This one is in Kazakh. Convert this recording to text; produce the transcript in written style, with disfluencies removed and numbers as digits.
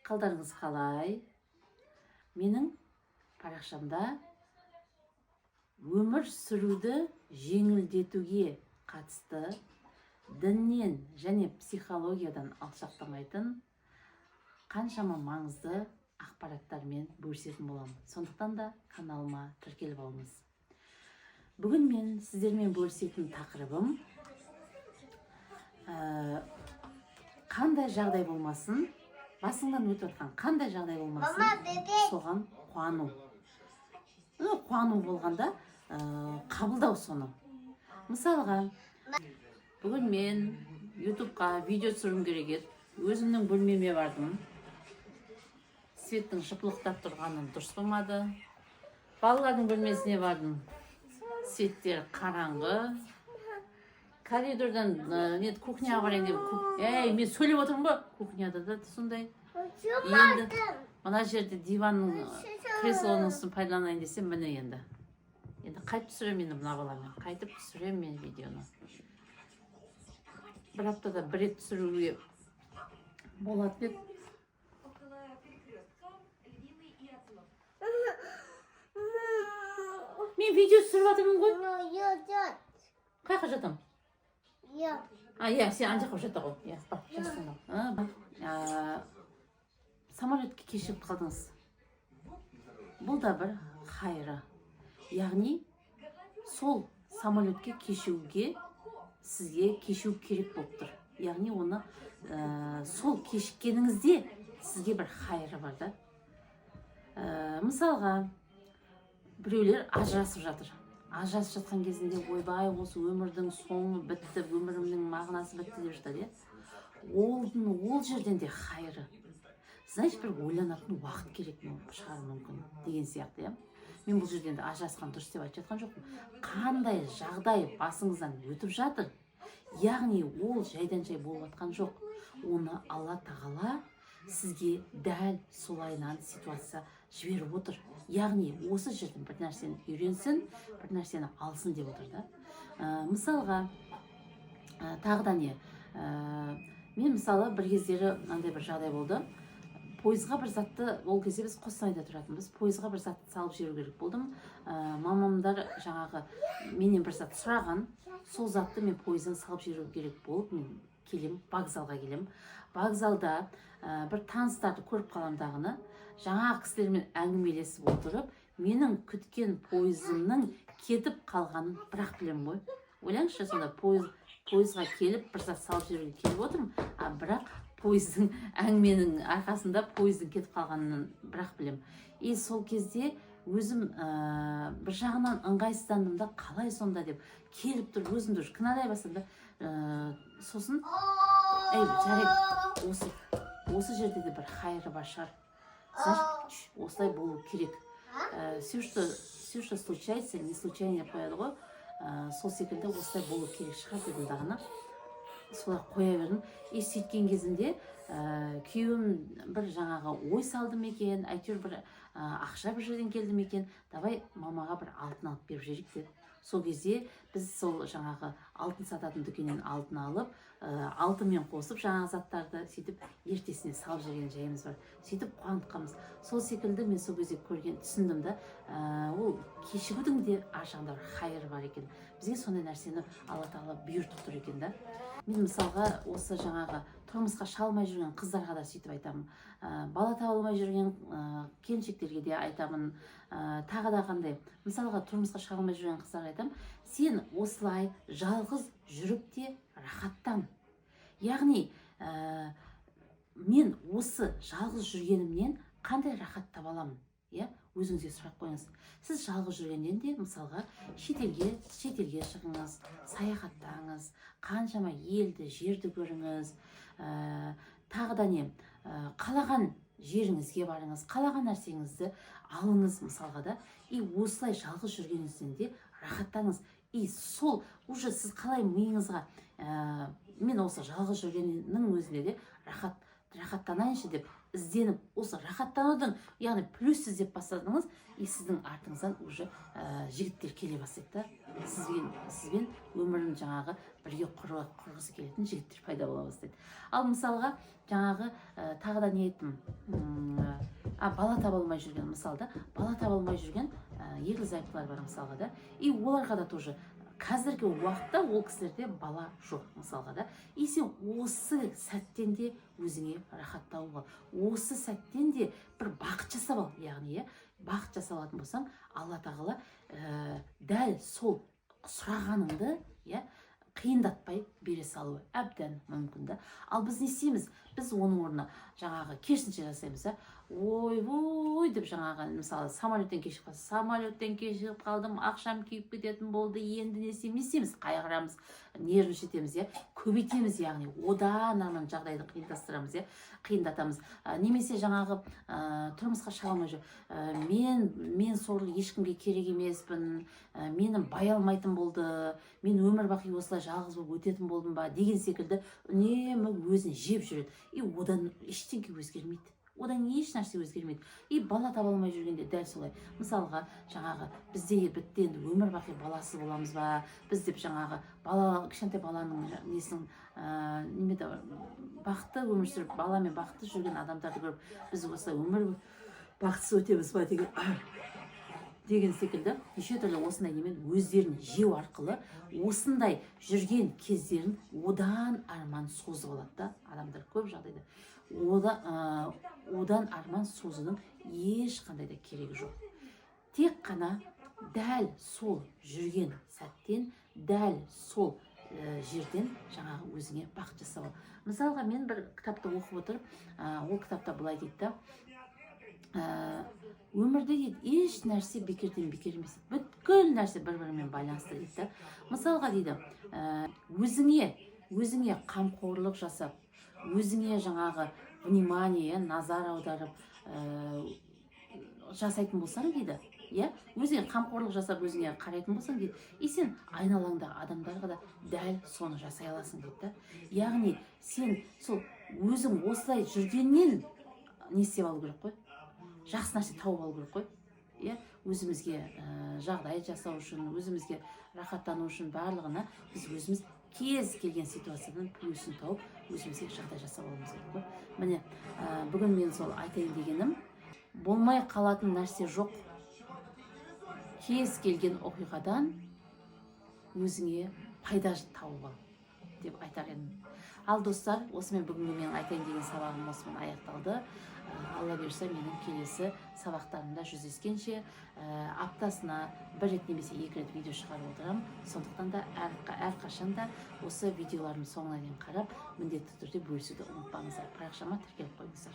Қалдарыңыз қалай? Менің парақшамда өмір сүруді жеңілдетуге қатысты діннен және психологиядан алшақтамайтын қаншама маңызды ақпараттармен бөлісетін боламын. Сондықтан да каналыма тіркеліп алыңыз. Бүгін мен сіздермен бөлісетін тақырыбым қандай жағдай болмасын, басыңнан өтіп жатқан қандай жағдай болмасын, соған қуану. Қуану болғанда қабылдау соны. Мысалға, бүгін мен ютубқа видео түсіргім керек еді. Өзімнің бөлмеме бардым. Светтің шыпылықтап тұрғанын дұрыс болмады. Балалардың бөлмесіне бардым. Светтер қараңғы. Коридордан кухняға барайын деп. Мен сөйлеп отырмын ба? Кухняда да сондай. Енді мына жерде диванның креслоның үстін пайдаланайын десем, міне енді. Енді қайтып түсіремін енді мына баламен. Қайтып түсіремін мен видеоны. Бір аптада бір рет түсіруге болады деп. Мен видео түсіріп жатырмын ғой. Қайқа жатам? Сен ана жаққа жата ғой. Самолетке кешігіп қалдыңыз. Бұл да бір хайры. Яғни сол самолетке кешігуге сізге кешігу керек болып тұр. Яғни оны сол кешіккеніңізде сізге бір хайры бар да. Мысалға, біреулер ажырасып жатыр. Ажырасып жатқан кезінде ойбай, осы өмірдің соңы бітті, өмірімнің мағынасы бітті деп жатады. Ол жерден де хайры. Значит, бір ойланатын уақыт керек шығар мүмкін деген сияқты. Мен бұл жерден де ажырасқан дұрыс деп айтып жатқан жоқпын. Қандай жағдай басыңыздан өтіп жатыр? Яғни ол жайдан жай болып жатқан жоқ. Оны Алла Тағала сізге дәл солайынан ситуация жіберіп отыр. Яғни осы жерден бір нәрсені үйренсін, бір нәрсені алсын деп отыр да. Мысалға, тағы да не? Мен мысалы бір кездері мынандай бір жағдай болды. Пойызға бір затты, ол кезде біз Қостанайда тұратынбыз. Пойызға бір затты салып жіберу керек болдым. Мамамдар жаңағы менен бір зат сұраған, сол затты мен пойыздан салып жіберу керек болып, мен келем, вокзалға келем. Вокзалда бір таныстарды көріп қаламдағыны, жаңа кісілермен әңгімелесіп отырып, менің күткен пойызымның кетіп қалғанын бірақ білем ғой. Ойлаңызшы, сонда пойызға келіп бір зат салып жіберуге келіп отырмын, бірақ пойыздың әңгіменің арқасында пойыздың кетіп қалғанын бірақ білем. Сол кезде өзім бір жағынан ыңғайсыздандым да, қалай сонда деп келіп тұр, өзімді кінәлай бастадым да. Сосын жарайды, осы жерде де бір хайры бар шығар. Значит, осылай болу керек. Все, что случается, не случайно қояды ғой. Сол секілді осылай болу керек шығар дедім дағына. Солай қоя бердім. Сөйткен кезінде күйеуім бір жаңағы ой салды ма екен, әйтеуір бір ақша бір жерден келді ме екен, давай мамаға бір алтын алып беріп жіберейік деді. Сол кезде біз сол жаңағы алтын сататын дүкеннен алтын алып, алтынмен қосып жаңағы заттарды сөйтіп ертесіне салып жүрген жайымыз бар. Сөйтіп қуанып қаламыз. Сол секілді мен сол кезде көрген, түсіндім да, ол кешігудің де ар жағында бір хайры бар екен. Бізге сондай нәрсені Алла Тағала бұйыртып тұр екен да. Мен мысалға осы жаңағы тұрмысқа шалмай жүрген қыздарға да сөйтіп айтамын. Бала таба алмай жүрген келіншектерге де айтамын. Тағы да қандай? Мысалға тұрмысқа шалмай жүрген қыздарға айтамын. Сен осылай жалғыз жүріп те рахаттан. Яғни мен осы жалғыз жүргенімнен қандай рахат таба аламын? Өзіңізге сұрақ қойыңыз. Сіз жалғыз жүргеннен де мысалға шетелге шығыңыз, саяхаттаңыз, қаншама елді, жерді көріңіз. Тағы да не? Қалаған жеріңізге барыңыз, қалаған нәрсеңізді алыңыз мысалға да. Осылай жалғыз жүргеніңізден де рахаттаңыз. Сол уже сіз қалай миыңызға мен осы жалғыз жүргеннің өзінде де рахат рахаттанайыншы деп ізденіп, осы рахаттанудың, яғни плюс іздеп бастадыңыз, и сіздің артыңыздан уже жігіттер келе бастайды да. Сізбен өмірін жаңағы бірге құрғысы келетін жігіттер пайда бола бастайды. Ал мысалға жаңағы тағы да не айттым, бала таба алмай жүрген, мысалда бала таба алмай жүрген ерлі зайыптылар бар мысалға да, и оларға да тоже қазіргі уақытта ол кісілерде бала жоқ мысалға да. И сен осы сәттен де өзіңе рахат тауып ал, осы сәттен де бір бақыт жасап ал, яғни бақыт жасап алатын болсаң, алла тағала дәл сол сұрағаныңды қиындатпай бере салуы әбден мүмкін да. Ал біз не істейміз? Біз оның орнына жаңағы керісінше жасаймыз. Ой деп жаңағы мысалы самолеттен кешігіп қалдым, ақшам күйіп кететін болды, енді не істейміз? Қайғырамыз, нервничаетеміз, көбейтеміз, яғни одан арман жағдайды қиындатамыз. Немесе жаңағы тұрмысқа шыға алмай жүр. Мен сорлы ешкімге керек емеспін, менің бай алмайтын болды, мен өмір бақи осылай жалғыз болып өтетін болдым ба деген секілді үнемі өзін жеп жүреді. И одан ештеңе өзгермейді. Одан еш нәрсе өзгермейді. И бала таба алмай жүргенде дәл солай. Мысалға, жаңағы бізде бітті енді өмір бақи баласы боламыз ба? Біз деп жаңағы кішкентай баланың несінің бақытты өмір сүріп, баламен бақытты жүрген адамдарды көріп, біз осылай өмір бақытсыз өтеміз ба деген секілді неше түрлі осындай немен өздерін жеу арқылы осындай жүрген кездерін одан арман созып алады да. Адамдар көп жағдайда одан арман созудың ешқандай да керегі жоқ. Тек қана дәл сол жүрген сәттен, дәл сол жерден жаңағы өзіңе бақыт жасау. Мысалға, мен бір кітапты оқып отырып, ол кітапта былай дейді да, өмірде еш нәрсе бекерден бекер емес. Бүткіл нәрсе бір-бірімен байланысты дейді. Мысалға дейді, өзіңе қамқорлық жасап, өзіңе жаңағы внимание, назар аударып жасайтын болсаң дейді, өзіңе қамқорлық жасап, өзіңе қарайтын болсаң дейді, и сен айналаңдағы адамдарға да дәл соны жасай аласың дейді. Яғни сен сол өзің осылай жүргеннен не істеп алу керек қой? Жақсы нәрсе тауып алу керек қой? Өзімізге жағдай жасау үшін, өзімізге рахаттану үшін барлығына біз өзіміз кез келген ситуациядан плюсын тауып, өзімізге жағдай жасап алуымыз керек қой. Міне, бүгін мен сол айтайын дегенім, болмай қалатын нәрсе жоқ. Кез келген оқиғадан өзіңе пайда тауып ал деп айтар едім. Ал достар, осымен бүгінгі мен айтайын деген сабағым осымен аяқталды. Алла берсе, менің келесі сабақтарымда жүздескенше аптасына бір рет немесе 2 рет видео шығарып отырамын. Сондықтан да әрқашан да осы видеолардың соңына дейін қарап, міндетті түрде бөлісуді ұмытпаңыздар. Парақшама тіркеліп қойыңыздар.